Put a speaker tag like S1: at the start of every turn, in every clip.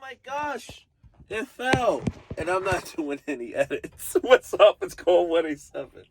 S1: my gosh, it fell. And I'm not doing any edits. What's up? It's called 187.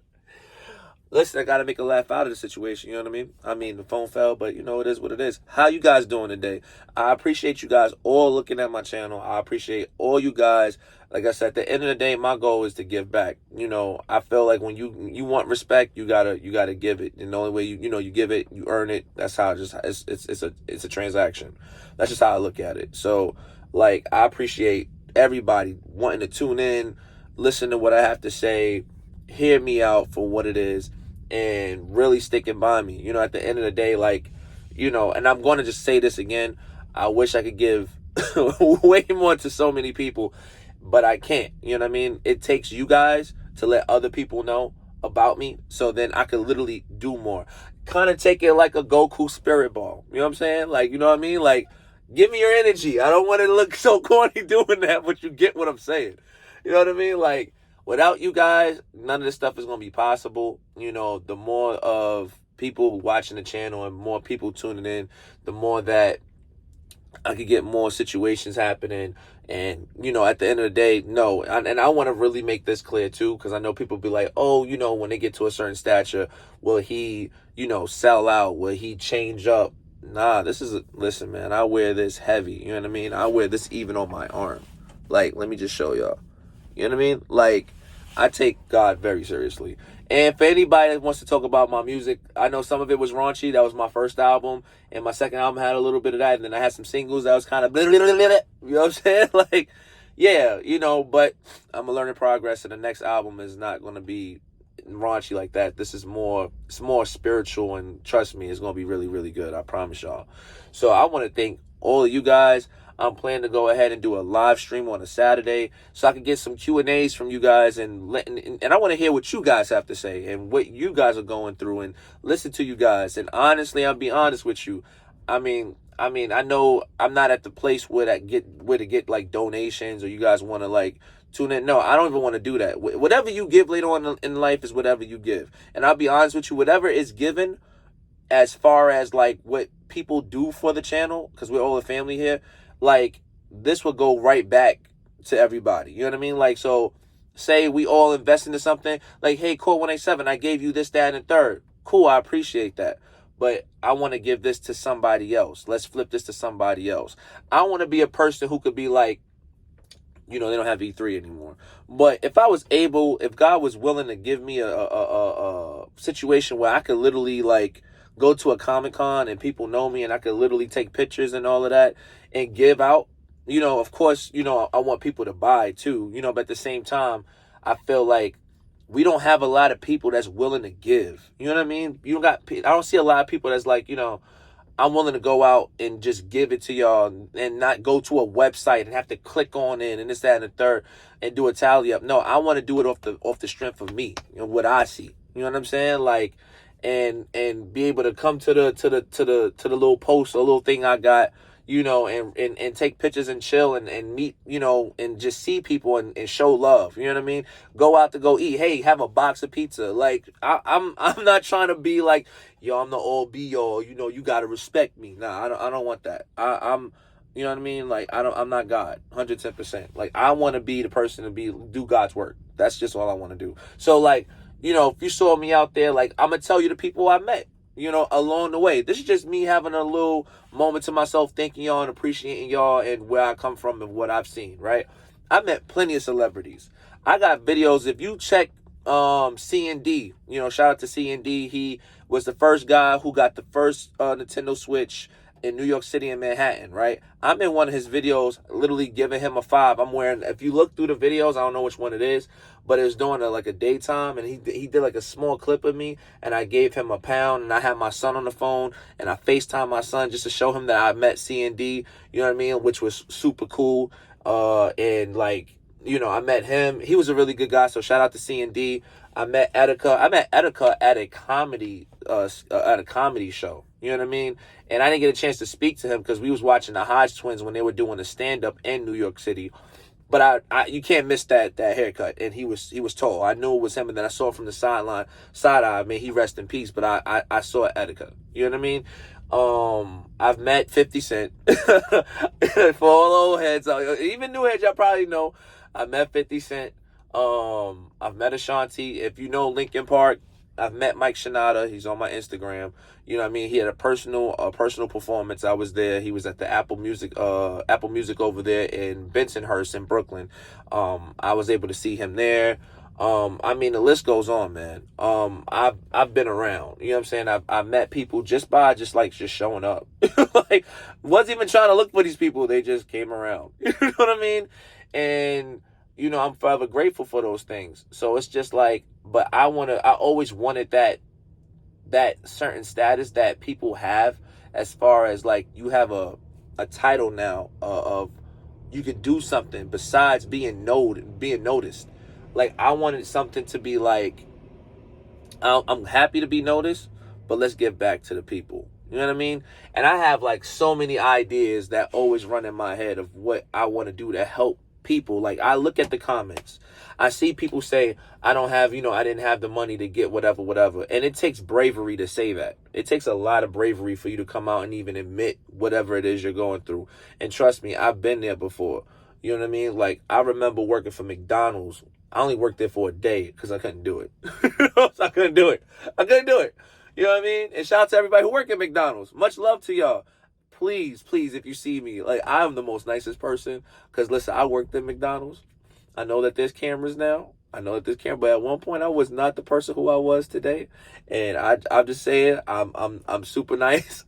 S1: Listen, I got to make a laugh out of the situation, you know what I mean? I mean, the phone fell, but it is what it is. How you guys doing today? I appreciate you guys all looking at my channel. I appreciate all you guys. Like I said, at the end of the day, my goal is to give back. I feel like when you want respect, you gotta give it. And the only way you give it, you earn it. That's how it's a transaction. That's just how I look at it. So, like, I appreciate everybody wanting to tune in, listen to what I have to say, hear me out for what it is, and really sticking by me. At the end of the day, like, and I'm going to just say this again. I wish I could give way more to so many people, but I can't. You know what I mean? It takes you guys to let other people know about me, so then I could literally do more. Kind of take it like a Goku spirit ball. You know what I'm saying? Like, you know what I mean? Like, give me your energy. I don't want to look so corny doing that, but you get what I'm saying. You know what I mean? Like, without you guys, none of this stuff is going to be possible. The more of people watching the channel and more people tuning in, the more that I could get more situations happening. And, at the end of the day, no. And I want to really make this clear, too, because I know people be like, oh, when they get to a certain stature, will he, sell out? Will he change up? Nah, listen, man, I wear this heavy. You know what I mean? I wear this even on my arm. Like, let me just show y'all. You know what I mean? Like, I take God very seriously. And for anybody that wants to talk about my music, I know some of it was raunchy. That was my first album. And my second album had a little bit of that. And then I had some singles that was kind of, you know what I'm saying? Like, yeah, but I'm a learning progress. And the next album is not going to be raunchy like that. It's more spiritual. And trust me, it's going to be really, really good. I promise y'all. So I want to thank all of you guys. I'm planning to go ahead and do a live stream on a Saturday so I can get some Q&As from you guys and I want to hear what you guys have to say and what you guys are going through and listen to you guys. And honestly, I'll be honest with you. I mean, I know I'm not at the place where to get like donations or you guys want to like tune in. No, I don't even want to do that. Whatever you give later on in life is whatever you give. And I'll be honest with you, whatever is given as far as like what people do for the channel, because we're all a family here, like, this will go right back to everybody. You know what I mean? Like, so say we all invest into something. Like, hey, Core 187, I gave you this, that, and the third. Cool, I appreciate that. But I want to give this to somebody else. Let's flip this to somebody else. I want to be a person who could be like, they don't have E3 anymore. But if God was willing to give me a situation where I could literally, like, go to a Comic-Con and people know me and I could literally take pictures and all of that and give out, of course, I want people to buy too, but at the same time, I feel like we don't have a lot of people that's willing to give. You know what I mean? I don't see a lot of people that's like, I'm willing to go out and just give it to y'all and not go to a website and have to click on it and this, that, and the third and do a tally up. No, I want to do it off the strength of me and what I see. You know what I'm saying? Like, and be able to come to the little post, a little thing I got, and take pictures and chill and meet, and just see people and show love. You know what I mean? Go out to go eat. Hey, have a box of pizza. Like, I'm not trying to be like, yo, I'm the all be all. You gotta respect me. Nah, I don't want that. I'm. You know what I mean? Like, I'm not God, 110%. Like, I want to be the person to do God's work. That's just all I want to do. So, like, if you saw me out there, like, I'm going to tell you the people I met, along the way. This is just me having a little moment to myself, thanking y'all and appreciating y'all and where I come from and what I've seen, right? I met plenty of celebrities. I got videos. If you check C&D, shout out to C&D. He was the first guy who got the first Nintendo Switch in New York City and Manhattan, right? I'm in one of his videos, literally giving him a 5. I'm wearing, if you look through the videos, I don't know which one it is, but it was during a daytime, and he did like a small clip of me, and I gave him £1, and I had my son on the phone, and I FaceTimed my son just to show him that I met C&D, you know what I mean, which was super cool, and like, I met him. He was a really good guy, so shout out to C&D. I met Etika. At a comedy show. You know what I mean? And I didn't get a chance to speak to him because we was watching the Hodge twins when they were doing a stand-up in New York City. But you can't miss that haircut. And he was tall. I knew it was him, and then I saw from the side eye. May he rest in peace. But I saw Etika. You know what I mean? I've met 50 Cent. For all old heads, even new heads, y'all probably know. I met 50 Cent. I've met Ashanti. If you know Linkin Park, I've met Mike Shinoda. He's on my Instagram. You know what I mean? He had a personal performance. I was there. He was at the Apple Music over there in Bensonhurst in Brooklyn. I was able to see him there. I mean, the list goes on, man. I've been around. You know what I'm saying? I've met people just showing up. Like, wasn't even trying to look for these people. They just came around. You know what I mean? And I'm forever grateful for those things. So it's just like, but I always wanted that certain status that people have, as far as like you have a title now, of you could do something besides being noticed. Like, I wanted something to be like, I'm happy to be noticed, but let's get back to the people. You know what I mean? And I have like so many ideas that always run in my head of what I want to do to help people. Like, I look at the comments. I see people say, I didn't have the money to get whatever. And it takes bravery to say that. It takes a lot of bravery for you to come out and even admit whatever it is you're going through. And trust me, I've been there before. You know what I mean? Like, I remember working for McDonald's. I only worked there for a day because I couldn't do it. I couldn't do it. You know what I mean? And shout out to everybody who work at McDonald's. Much love to y'all. Please, if you see me, like, I'm the most nicest person. Because, listen, I worked at McDonald's. I know that there's cameras now. But at one point I was not the person who I was today. And I'm just saying, I'm super nice.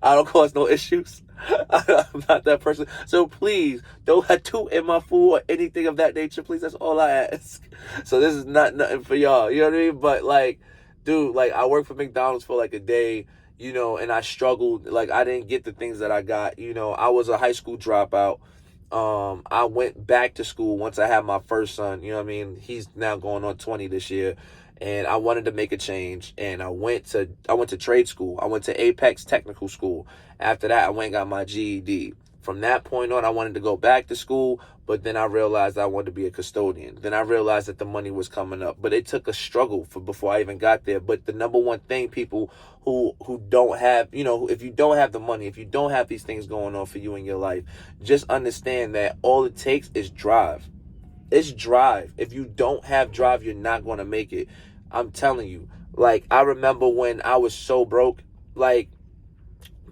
S1: I don't cause no issues. I'm not that person. So please don't have two in my food or anything of that nature. Please, that's all I ask. So this is not nothing for y'all. You know what I mean? But like, dude, like, I worked for McDonald's for like a day, and I struggled. Like, I didn't get the things that I got. I was a high school dropout. I went back to school once I had my first son. You know what I mean? He's now going on 20 this year. And I wanted to make a change, and I went to trade school. I went to Apex Technical School. After that, I went and got my GED. From that point on, I wanted to go back to school, but then I realized I wanted to be a custodian. Then I realized that the money was coming up, but it took a struggle before I even got there. But the number one thing, people who don't have, if you don't have the money, if you don't have these things going on for you in your life, just understand that all it takes is drive. It's drive. If you don't have drive, you're not going to make it. I'm telling you. Like, I remember when I was so broke, like,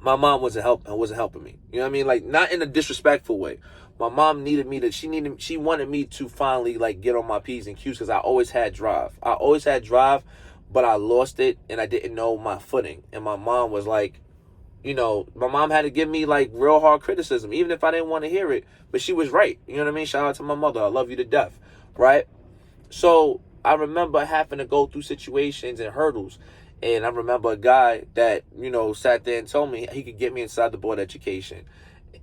S1: my mom wasn't helping me. You know what I mean? Like, not in a disrespectful way. My mom she wanted me to finally, like, get on my P's and Q's, because I always had drive. But I lost it, and I didn't know my footing. And my mom was like, my mom had to give me like real hard criticism, even if I didn't want to hear it. But she was right. You know what I mean? Shout out to my mother. I love you to death. Right? So I remember having to go through situations and hurdles. And I remember a guy that, sat there and told me he could get me inside the board education,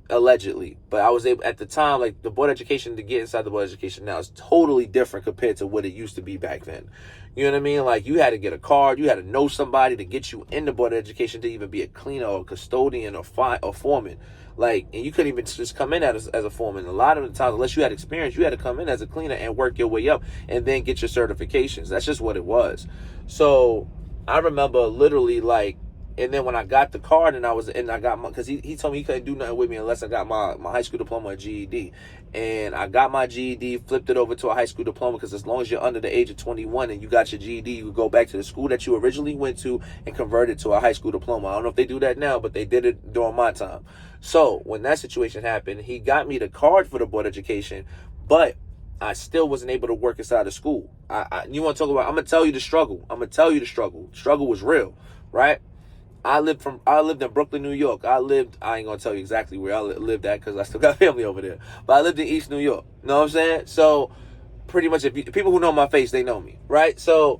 S1: allegedly. But I was able, at the time, like, the board education, to get inside the board education now is totally different compared to what it used to be back then. You know what I mean? Like, you had to get a card, you had to know somebody to get you into board education to even be a cleaner or a custodian or foreman. Like, and you couldn't even just come in as a foreman. A lot of the times, unless you had experience, you had to come in as a cleaner and work your way up and then get your certifications. That's just what it was. So I remember literally, like, and then when I got the card and I got my, because he told me he couldn't do nothing with me unless I got my high school diploma or GED. And I got my GED, flipped it over to a high school diploma, because as long as you're under the age of 21 and you got your GED, you go back to the school that you originally went to and convert it to a high school diploma. I don't know if they do that now, but they did it during my time. So when that situation happened, he got me the card for the board education, but I still wasn't able to work inside the school. You want to talk about, I'm going to tell you the struggle. Struggle was real, right? I lived in Brooklyn, New York. I ain't gonna tell you exactly where I lived at, because I still got family over there. But I lived in East New York. You know what I'm saying? So pretty much, people who know my face, they know me, right? So,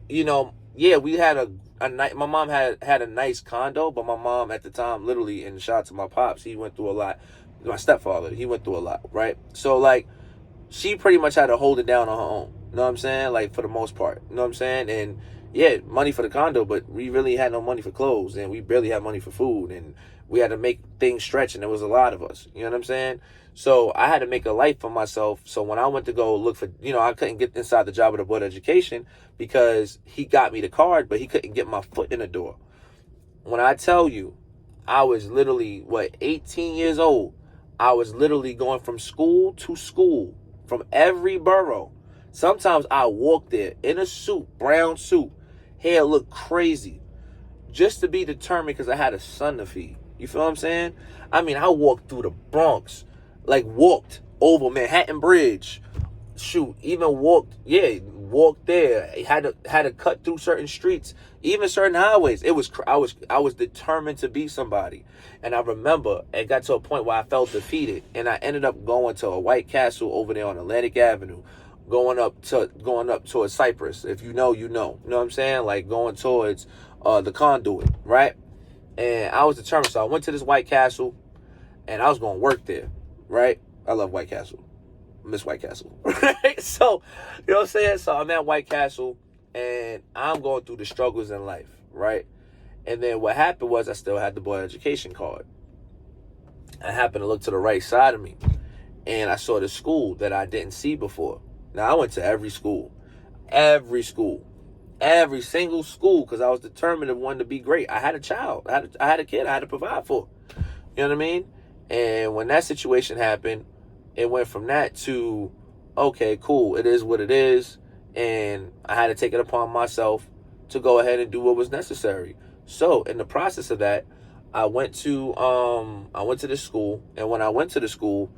S1: yeah, we had a night. My mom had a nice condo, but my mom at the time, literally, and shout out to my pops, he went through a lot. My stepfather, he went through a lot, right? So, like, she pretty much had to hold it down on her own. You know what I'm saying? Like, for the most part. You know what I'm saying? And yeah, money for the condo, but we really had no money for clothes, and we barely had money for food, and we had to make things stretch, and there was a lot of us. You know what I'm saying? So I had to make a life for myself. So when I went to go look for, I couldn't get inside the job of the board education because he got me the card, but he couldn't get my foot in the door. When I tell you, I was literally, 18 years old. I was literally going from school to school, from every borough. Sometimes I walked there in a suit, brown suit, hair looked crazy, just to be determined because I had a son to feed. You feel what I'm saying? I mean, I walked through the Bronx, like walked over Manhattan Bridge. Shoot, even walked there. Had to cut through certain streets, even certain highways. I was determined to be somebody. And I remember it got to a point where I felt defeated, and I ended up going to a White Castle over there on Atlantic Avenue, going up towards Cypress. If you know, you know. You know what I'm saying? Like going towards the Conduit, right? And I was determined. So I went to this White Castle, and I was going to work there, right? I love White Castle. Miss White Castle, right? So, you know what I'm saying? So I'm at White Castle, and I'm going through the struggles in life, right? And then what happened was I still had the board education card. I happened to look to the right side of me, and I saw the school that I didn't see before. Now, I went to every school, every single school, because I was determined and wanted to be great. I had a child. I had a kid I had to provide for. You know what I mean? And when that situation happened, it went from that to, okay, cool, it is what it is, and I had to take it upon myself to go ahead and do what was necessary. So in the process of that, I went to this school, and when I went to the school,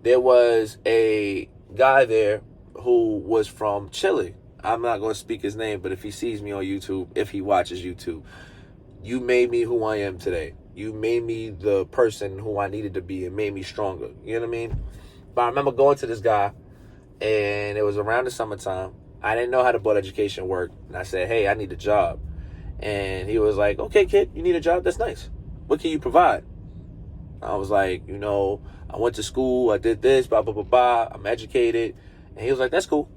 S1: there was a guy there who was from Chile. I'm not going to speak his name, but if he sees me on YouTube, if he watches YouTube, you made me who I am today. You made me the person who I needed to be and made me stronger. You know what I mean? But I remember going to this guy, and it was around the summertime. I didn't know how the board education worked. And I said, hey, I need a job. And he was like, okay, kid, you need a job? That's nice. What can you provide? I was like, I went to school. I did this, blah, blah, blah, blah. I'm educated. And he was like, that's cool,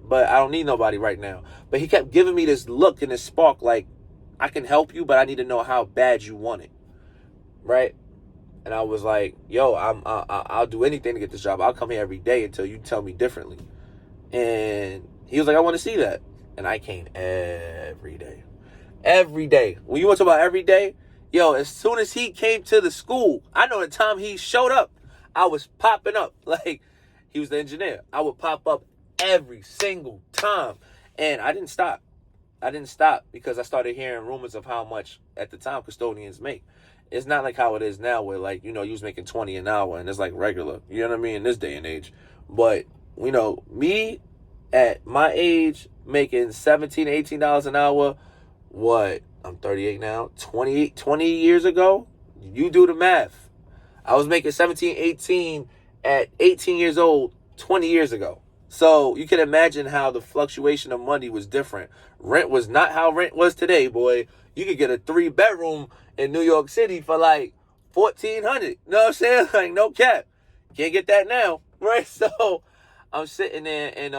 S1: but I don't need nobody right now. But he kept giving me this look and this spark like, I can help you, but I need to know how bad you want it, right? And I was like, yo, I'll do anything to get this job. I'll come here every day until you tell me differently. And he was like, I want to see that. And I came every day. Every day. When you want to talk about every day, yo, as soon as he came to the school, I know the time he showed up, I was popping up. Like, he was the engineer. I would pop up every single time. And I didn't stop. Because I started hearing rumors of how much, at the time, custodians make. It's not like how it is now where, like, you was making $20 an hour and it's like regular. You know what I mean? In this day and age. But, me at my age making $17, $18 an hour, what? I'm 38 now. 20 years ago? You do the math. I was making 17, 18 at 18 years old 20 years ago. So you can imagine how the fluctuation of money was different. Rent was not how rent was today, boy. You could get a 3-bedroom in New York City for like $1,400. You know what I'm saying? Like, no cap. Can't get that now, right? So I'm sitting there, and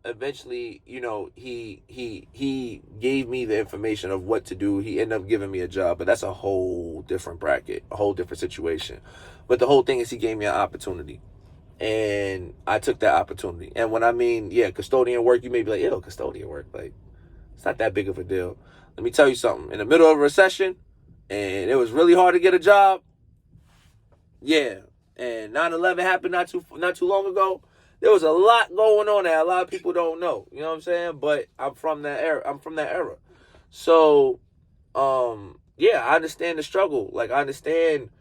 S1: eventually, he gave me the information of what to do. He ended up giving me a job, but that's a whole different bracket, a whole different situation. But the whole thing is he gave me an opportunity. And I took that opportunity. And when I mean, custodian work, you may be like, ew, custodian work. Like, it's not that big of a deal. Let me tell you something. In the middle of a recession, and it was really hard to get a job. Yeah. And 9/11 happened not too long ago. There was a lot going on that a lot of people don't know. You know what I'm saying? But I'm from that era. So, I understand the struggle. Like, I understand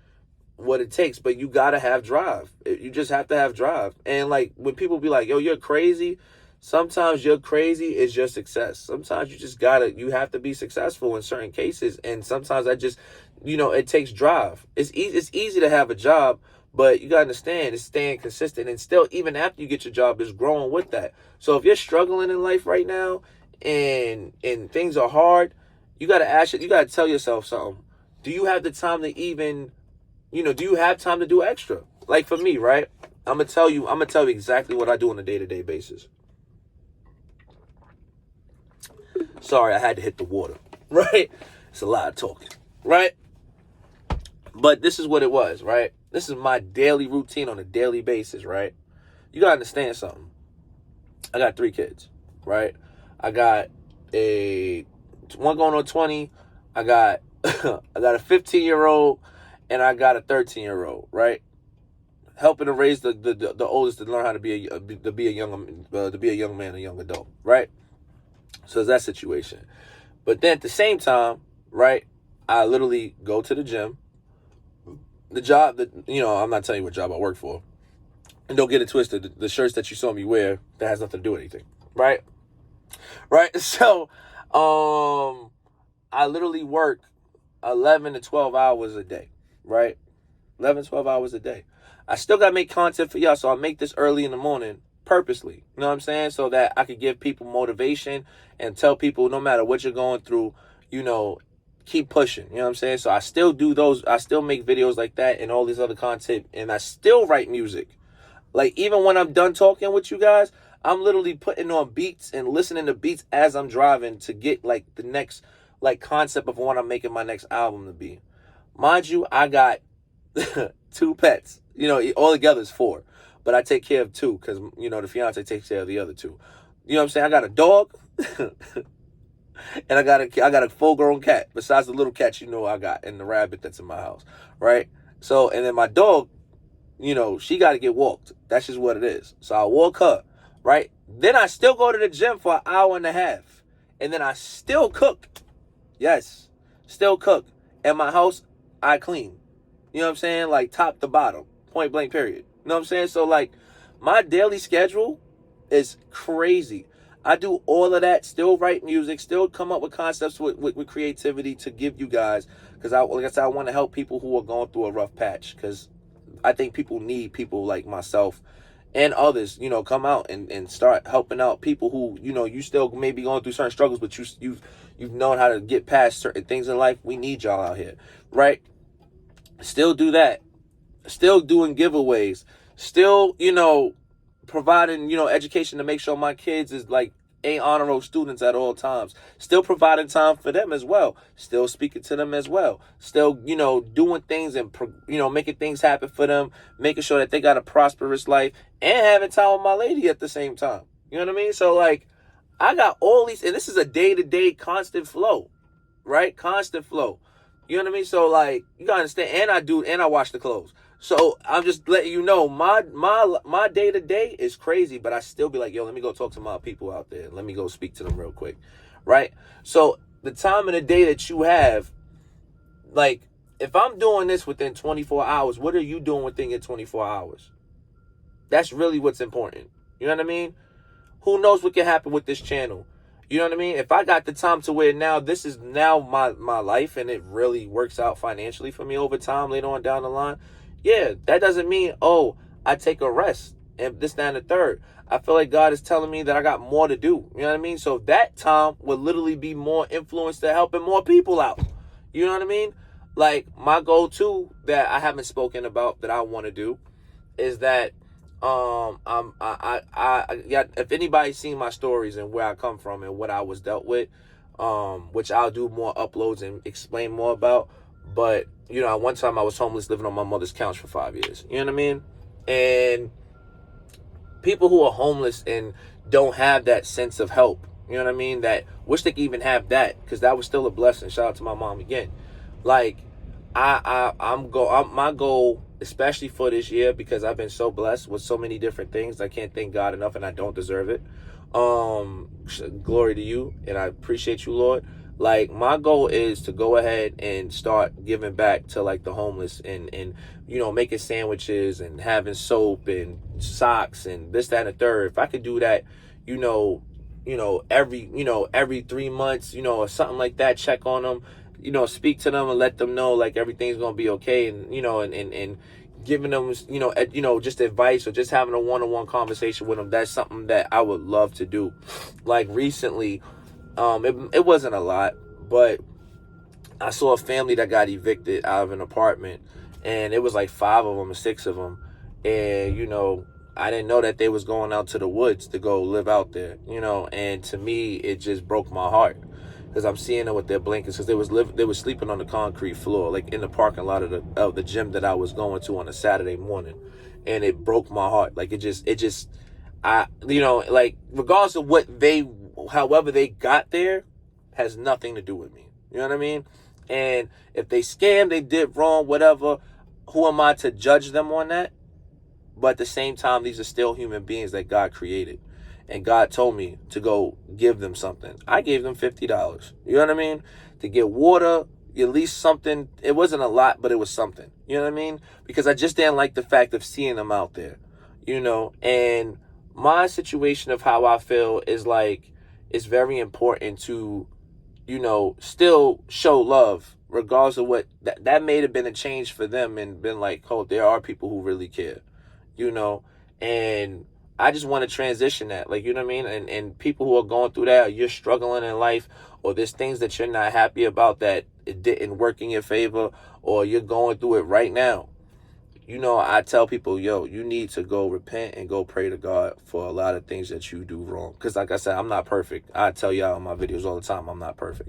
S1: what it takes, but you gotta have drive. You just have to have drive. And like, when people be like, yo, you're crazy, sometimes your crazy is your success. Sometimes you have to be successful in certain cases. And sometimes it takes drive. It's easy to have a job, but you gotta understand, it's staying consistent, and still, even after you get your job, it's growing with that. So if you're struggling in life right now and things are hard, you gotta tell yourself something. Do you have the time to even, do you have time to do extra? Like for me, right? I'm gonna tell you exactly what I do on a day-to-day basis. Sorry, I had to hit the water, right? It's a lot of talking, right? But this is what it was, right? This is my daily routine on a daily basis, right? You gotta understand something. I got 3 kids, right? I got one going on 20. I got I got a 15-year-old and I got a 13-year-old, right? Helping to raise the oldest to learn how to be a young man, a young adult, right? So it's that situation. But then at the same time, right, I literally go to the gym. The job that, I'm not telling you what job I work for. And don't get it twisted. The shirts that you saw me wear, that has nothing to do with anything, right? Right? So, I literally work 11 to 12 hours a day, right? 11, 12 hours a day. I still got to make content for y'all, so I make this early in the morning purposely. You know what I'm saying? So that I could give people motivation and tell people no matter what you're going through, keep pushing. You know what I'm saying? So I still do those. I still make videos like that and all these other content, and I still write music. Like, even when I'm done talking with you guys, I'm literally putting on beats and listening to beats as I'm driving to get, like, the next, like, concept of what I'm making my next album to be. Mind you, I got 2 pets. All together is 4. But I take care of 2 because, the fiance takes care of the other 2. You know what I'm saying? I got a dog and I got a full-grown cat besides the little cat I got and the rabbit that's in my house, right? So, and then my dog, she got to get walked. That's just what it is. So I walk her, right? Then I still go to the gym for an hour and a half. And then I still cook. Yes, still cook. At my house, I clean. You know what I'm saying? Like, top to bottom. Point blank, period. You know what I'm saying? So, like, my daily schedule is crazy. I do all of that, still write music, still come up with concepts with creativity to give you guys. Because, like I said, I want to help people who are going through a rough patch. Because I think people need people like myself and others, come out and start helping out people who, you still may be going through certain struggles, but you've known how to get past certain things in life. We need y'all out here, right? Still do that. Still doing giveaways. Still, providing, education to make sure my kids is like honor roll students at all times. Still providing time for them as well. Still speaking to them as well. Still, doing things and, making things happen for them. Making sure that they got a prosperous life and having time with my lady at the same time. You know what I mean? So, like, I got all these, and this is a day-to-day constant flow, right? Constant flow. You know what I mean? So, like, you gotta understand, and I wash the clothes. So I'm just letting you know, my day-to-day is crazy, but I still be like, yo, let me go talk to my people out there. Let me go speak to them real quick, right? So the time of the day that you have, like, if I'm doing this within 24 hours, what are you doing within your 24 hours? That's really what's important. You know what I mean? Who knows what can happen with this channel? You know what I mean? If I got the time to where now this is now my life and it really works out financially for me over time later on down the line, yeah, that doesn't mean, I take a rest and this, that, and the third. I feel like God is telling me that I got more to do. You know what I mean? So that time would literally be more influence to helping more people out. You know what I mean? Like, my goal too that I haven't spoken about that I want to do is that if anybody's seen my stories and where I come from and what I was dealt with, which I'll do more uploads and explain more about. But, one time I was homeless living on my mother's couch for 5 years. You know what I mean? And people who are homeless and don't have that sense of help, you know what I mean? That wish they could even have that, because that was still a blessing. Shout out to my mom again. Like, my goal, especially for this year, because I've been so blessed with so many different things. I can't thank God enough, and I don't deserve it. Glory to you, and I appreciate you, Lord. Like, my goal is to go ahead and start giving back to, like, the homeless and making sandwiches and having soap and socks and this, that, and the third. If I could do that, every 3 months, or something like that, check on them, speak to them and let them know, like, everything's going to be okay. And, and giving them, just advice or just having a one-on-one conversation with them. That's something that I would love to do. Like, recently, it wasn't a lot, but I saw a family that got evicted out of an apartment, and it was like 5 of them or 6 of them. And, I didn't know that they was going out to the woods to go live out there, and to me, it just broke my heart, because I'm seeing them with their blankets, because they were sleeping on the concrete floor, like in the parking lot of the gym that I was going to on a Saturday morning. And it broke my heart. Like, like, regardless of however they got there, has nothing to do with me. You know what I mean? And if they scam, they did wrong, whatever, who am I to judge them on that? But at the same time, these are still human beings that God created. And God told me to go give them something. I gave them $50. You know what I mean? To get water, at least something. It wasn't a lot, but it was something. You know what I mean? Because I just didn't like the fact of seeing them out there. You know? And my situation of how I feel is like, it's very important to, you know, still show love, regardless of what, that may have been a change for them and been like, oh, there are people who really care, you know, and I just want to transition that, like, you know what I mean? And people who are going through that, or you're struggling in life, or there's things that you're not happy about that it didn't work in your favor, or you're going through it right now. You know, I tell people, yo, you need to go repent and go pray to God for a lot of things that you do wrong. Because like I said, I'm not perfect. I tell y'all in my videos all the time, I'm not perfect.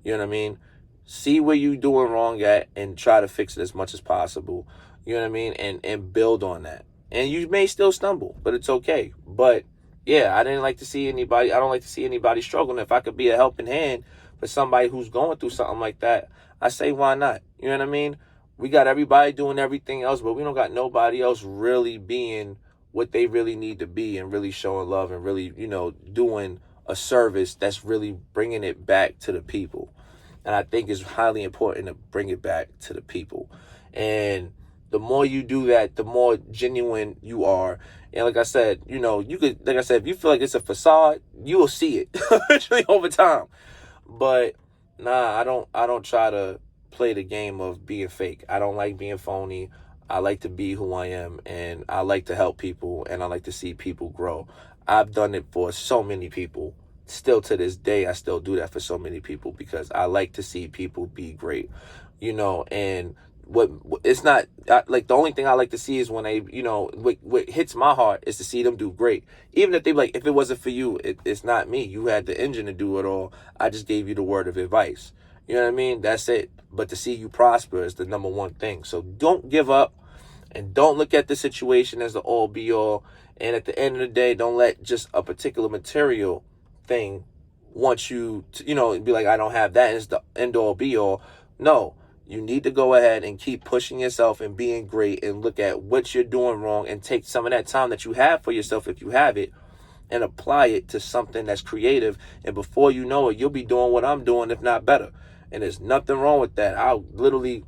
S1: You know what I mean? See where you doing wrong at and try to fix it as much as possible. You know what I mean? And build on that. And you may still stumble, but it's okay. But yeah, I don't like to see anybody struggling. If I could be a helping hand for somebody who's going through something like that, I say, why not? You know what I mean? We got everybody doing everything else, but we don't got nobody else really being what they really need to be and really showing love and really, you know, doing a service that's really bringing it back to the people. And I think it's highly important to bring it back to the people. And the more you do that, the more genuine you are. And like I said, you know, you could, like I said, if you feel like it's a facade, you will see it eventually over time. But nah, I don't try to play the game of being fake. I don't like being phony. I like to be who I am, and I like to help people, and I like to see people grow. I've done it for so many people. Still to this day, I still do that for so many people because I like to see people be great, you know. And what it's not like, the only thing I like to see is when they, you know, what hits my heart is to see them do great. Even if they like, if it wasn't for you, it's not me. You had the engine to do it all. I just gave you the word of advice. You know what I mean? That's it. But to see you prosper is the number one thing. So don't give up, and don't look at the situation as the all be all. And at the end of the day, don't let just a particular material thing want you to, you know, be like, I don't have that, and it's the end all be all. No, you need to go ahead and keep pushing yourself and being great, and look at what you're doing wrong and take some of that time that you have for yourself, if you have it, and apply it to something that's creative. And before you know it, you'll be doing what I'm doing, if not better. And there's nothing wrong with that. I'll literally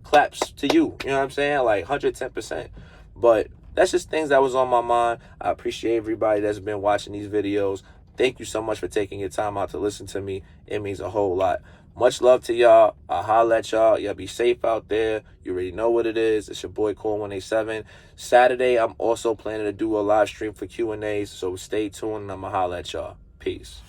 S1: claps to you. You know what I'm saying? Like 110%. But that's just things that was on my mind. I appreciate everybody that's been watching these videos. Thank you so much for taking your time out to listen to me. It means a whole lot. Much love to y'all. I'll holla at y'all. Y'all be safe out there. You already know what it is. It's your boy Core 187. Saturday, I'm also planning to do a live stream for Q&As. So stay tuned, and I'm going to holla at y'all. Peace.